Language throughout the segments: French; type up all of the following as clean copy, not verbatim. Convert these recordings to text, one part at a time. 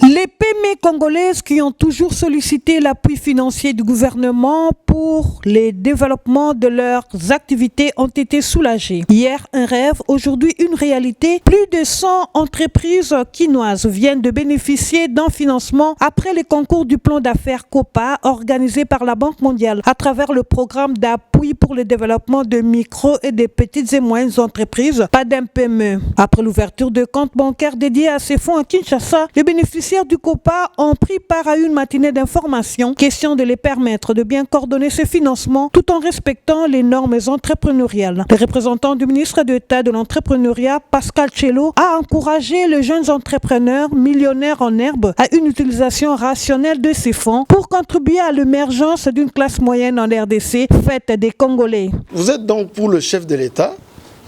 Les PME congolaises qui ont toujours sollicité l'appui financier du gouvernement pour le développement de leurs activités ont été soulagées. Hier, un rêve, aujourd'hui une réalité. Plus de 100 entreprises quinoises viennent de bénéficier d'un financement après les concours du plan d'affaires COPA organisé par la Banque mondiale à travers le programme d'appui pour le développement de micro et de petites et moyennes entreprises, PADEM-PME. Après l'ouverture de comptes bancaires dédiés à ces fonds à Kinshasa, les bénéficiaires du COPA ont pris part à une matinée d'information, question de les permettre de bien coordonner ces financements tout en respectant les normes entrepreneuriales. Le représentant du ministre d'État de l'entrepreneuriat, Pascal Tchello, a encouragé les jeunes entrepreneurs millionnaires en herbe à une utilisation rationnelle de ces fonds pour contribuer à l'émergence d'une classe moyenne en RDC, faite des Congolais. Vous êtes donc pour le chef de l'État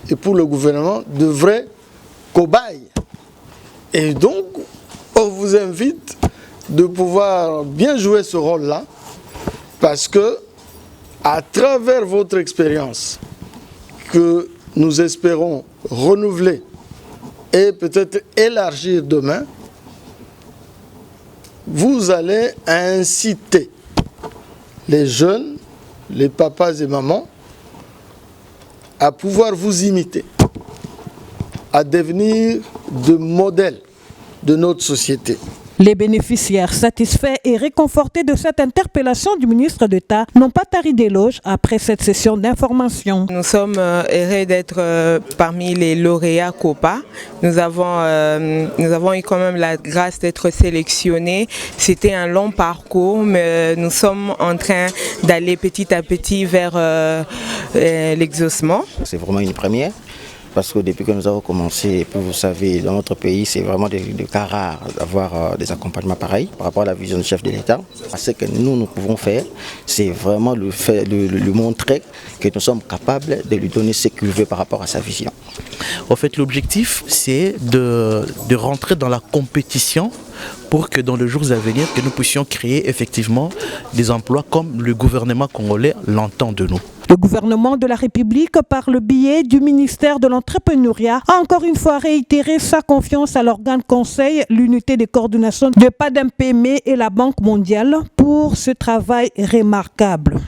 et pour le gouvernement de vrais cobayes. Et donc, on vous invite de pouvoir bien jouer ce rôle-là parce que, à travers votre expérience que nous espérons renouveler et peut-être élargir demain, vous allez inciter les jeunes, les papas et mamans à pouvoir vous imiter, à devenir de modèles de notre société. Les bénéficiaires satisfaits et réconfortés de cette interpellation du ministre d'État n'ont pas tari d'éloges après cette session d'information. Nous sommes heureux d'être parmi les lauréats COPA. Nous avons eu quand même la grâce d'être sélectionnés. C'était un long parcours, mais nous sommes en train d'aller petit à petit vers l'exaucement. C'est vraiment une première. Parce que depuis que nous avons commencé, vous savez, dans notre pays, c'est vraiment des cas rares d'avoir des accompagnements pareils par rapport à la vision du chef de l'État. Ce que nous pouvons faire, c'est vraiment lui montrer que nous sommes capables de lui donner ce qu'il veut par rapport à sa vision. En fait, l'objectif, c'est de rentrer dans la compétition pour que dans les jours à venir, que nous puissions créer effectivement des emplois comme le gouvernement congolais l'entend de nous. Le gouvernement de la République, par le biais du ministère de l'Entrepreneuriat, a encore une fois réitéré sa confiance à l'organe conseil, l'unité de coordination de PADEM-PME et la Banque mondiale pour ce travail remarquable.